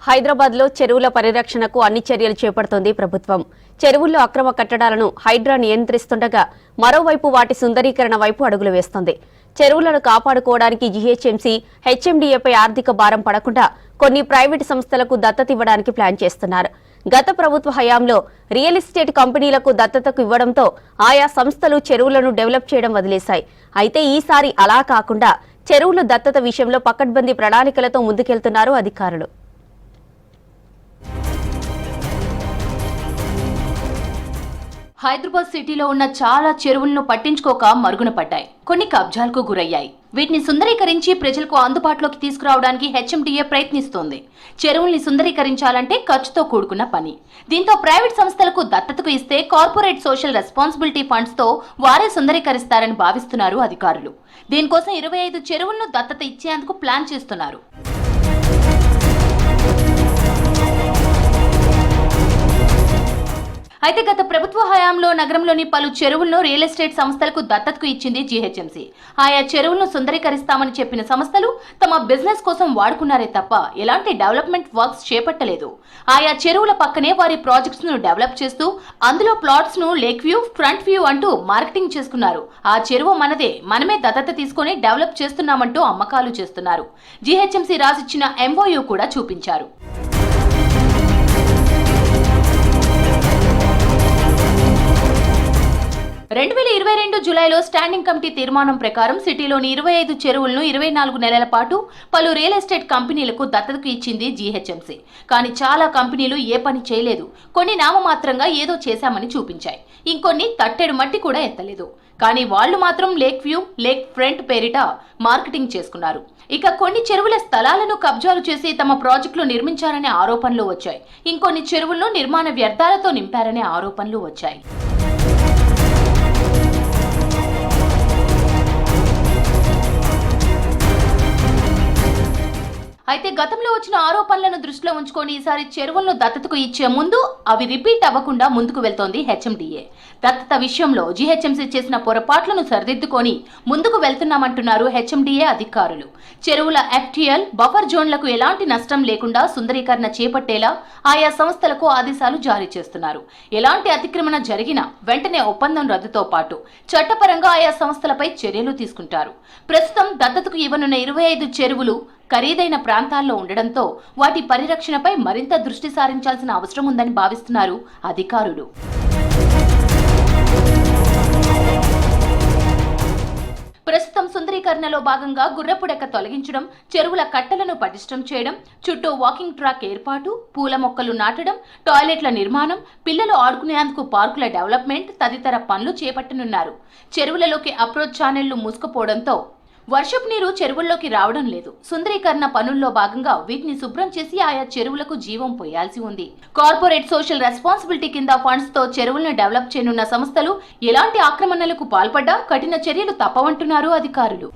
హైదరాబాద్ లో చెరువుల పరిరక్షణకు అన్ని చర్యలు చేపడుతోంది ప్రభుత్వం. చెరువుల్లో అక్రమ కట్టడాలను హైడ్రా నియంత్రిస్తుండగా మరోవైపు వాటి సుందరీకరణ వైపు అడుగులు వేస్తోంది. చెరువులను కాపాడుకోవడానికి జీహెచ్ఎంసీ, హెచ్ఎండీఏపై ఆర్థిక భారం పడకుండా కొన్ని ప్రైవేటు సంస్థలకు దత్తత ఇవ్వడానికి ప్లాన్ చేస్తున్నారు. గత ప్రభుత్వ హయాంలో రియల్ ఎస్టేట్ కంపెనీలకు దత్తతకు ఇవ్వడంతో ఆయా సంస్థలు చెరువులను డెవలప్ చేయడం వదిలేశాయి. అయితే ఈసారి అలా కాకుండా చెరువుల దత్తత విషయంలో పకడ్బందీ ప్రణాళికలతో ముందుకెళ్తున్నారు అధికారులు. హైదరాబాద్ సిటీలో ఉన్న చాలా చెరువులను పట్టించుకోక మరుగున పడ్డాయి. కొన్ని కబ్జాలకు గురయ్యాయి. వీటిని సుందరీకరించి ప్రజలకు అందుబాటులోకి తీసుకురావడానికి హెచ్ఎండీఏ ప్రయత్నిస్తోంది. చెరువుల్ని సుందరీకరించాలంటే ఖర్చుతో కూడుకున్న పని. దీంతో ప్రైవేట్ సంస్థలకు దత్తతకు ఇస్తే కార్పొరేట్ సోషల్ రెస్పాన్సిబిలిటీ ఫండ్స్ తో వారే సుందరీకరిస్తారని భావిస్తున్నారు అధికారులు. దీనికోసం 25 చెరువులను దత్తత ఇచ్చేందుకు ప్లాన్ చేస్తున్నారు. అయితే గత ప్రభుత్వ హయాంలో నగరంలోని పలు చెరువులను రియల్ ఎస్టేట్ సంస్థలకు దత్తతకు ఇచ్చింది జీహెచ్ఎంసీ. ఆయా చెరువులను సుందరీకరిస్తామని చెప్పిన సంస్థలు తమ బిజినెస్ కోసం వాడుకున్నారే తప్ప ఎలాంటి డెవలప్మెంట్ వర్క్స్ చేపట్టలేదు. ఆయా చెరువుల పక్కనే వారి ప్రాజెక్ట్స్ ను డెవలప్ చేస్తూ అందులో ప్లాట్స్ ను లేక్ వ్యూ, ఫ్రంట్ వ్యూ అంటూ మార్కెటింగ్ చేసుకున్నారు. ఆ చెరువు మనదే, మనమే దత్తత తీసుకుని డెవలప్ చేస్తున్నామంటూ అమ్మకాలు చేస్తున్నారు. జీహెచ్ఎంసీ రాసిచ్చిన ఎంఓయూ కూడా చూపించారు. 2022 జూలైలో స్టాండింగ్ కమిటీ తీర్మానం ప్రకారం సిటీలోని 25 చెరువులను 24 నెలల పాటు పలు రియల్ ఎస్టేట్ కంపెనీలకు దత్తతకు ఇచ్చింది జీహెచ్ఎంసీ. కానీ చాలా కంపెనీలు ఏ పని చేయలేదు. కొన్ని నామమాత్రంగా ఏదో చేశామని చూపించాయి. ఇంకొన్ని తట్టెడు మట్టి కూడా ఎత్తలేదు. కానీ వాళ్లు మాత్రం లేక్ వ్యూ, లేక్ ఫ్రంట్ పేరిట మార్కెటింగ్ చేసుకున్నారు. ఇక కొన్ని చెరువుల స్థలాలను కబ్జాలు చేసి తమ ప్రాజెక్టులు నిర్మించారనే ఆరోపణలు వచ్చాయి. ఇంకొన్ని చెరువులను నిర్మాణ వ్యర్థాలతో నింపారనే ఆరోపణలు వచ్చాయి. అయితే గతంలో వచ్చిన ఆరోపణలను దృష్టిలో ఉంచుకొని ఈసారి చెరువులను దత్తతకు ఇచ్చే ముందు అవి రిపీట్ అవ్వకుండా ముందుకు వెళ్తోంది హెచ్ఎండీఏ. దత్తత విషయంలో జీహెచ్ఎంసీ చేసిన పొరపాట్లను సరిదిద్దుకొని ముందుకు వెళ్తున్నామంటున్నారు హెచ్ఎండీఏ అధికారులు. చెరువుల ఎఫ్టీఎల్, బఫర్ జోన్లకు ఎలాంటి నష్టం లేకుండా సుందరీకరణ చేపట్టేలా ఆయా సంస్థలకు ఆదేశాలు జారీ చేస్తున్నారు. ఎలాంటి అతిక్రమణ జరిగినా వెంటనే ఒప్పందం రద్దుతో పాటు చట్టపరంగా ఆయా సంస్థలపై చర్యలు తీసుకుంటారు. ప్రస్తుతం దత్తతకు ఇవ్వనున్న 25 చెరువులు ఖరీదైన ప్రాంతాల్లో ఉండడంతో వాటి పరిరక్షణపై మరింత దృష్టి సారించాల్సిన అవసరం ఉందని భావిస్తున్నారు అధికారులు. ప్రస్తుతం సుందరీకరణలో భాగంగా గుర్రపుడెక్క తొలగించడం, చెరువుల కట్టలను పటిష్టం చేయడం, చుట్టూ వాకింగ్ ట్రాక్ ఏర్పాటు, పూల మొక్కలు నాటడం, టాయిలెట్ల నిర్మాణం, పిల్లలు ఆడుకునేందుకు పార్కుల డెవలప్మెంట్ తదితర పనులు చేపట్టనున్నారు. చెరువులలోకి అప్రోచ్ ఛానళ్లు మూసుకుపోవడంతో వర్షపు నీరు చెరువుల్లోకి రావడం లేదు. సుందరీకరణ పనుల్లో భాగంగా వీటిని శుభ్రం చేసి ఆయా చెరువులకు జీవం పోయాల్సి ఉంది. కార్పొరేట్ సోషల్ రెస్పాన్సిబిలిటీ కింద ఫండ్స్ తో చెరువులను డెవలప్ చేయనున్న సంస్థలు ఎలాంటి ఆక్రమణలకు పాల్పడ్డా కఠిన చర్యలు తప్పవంటున్నారు అధికారులు.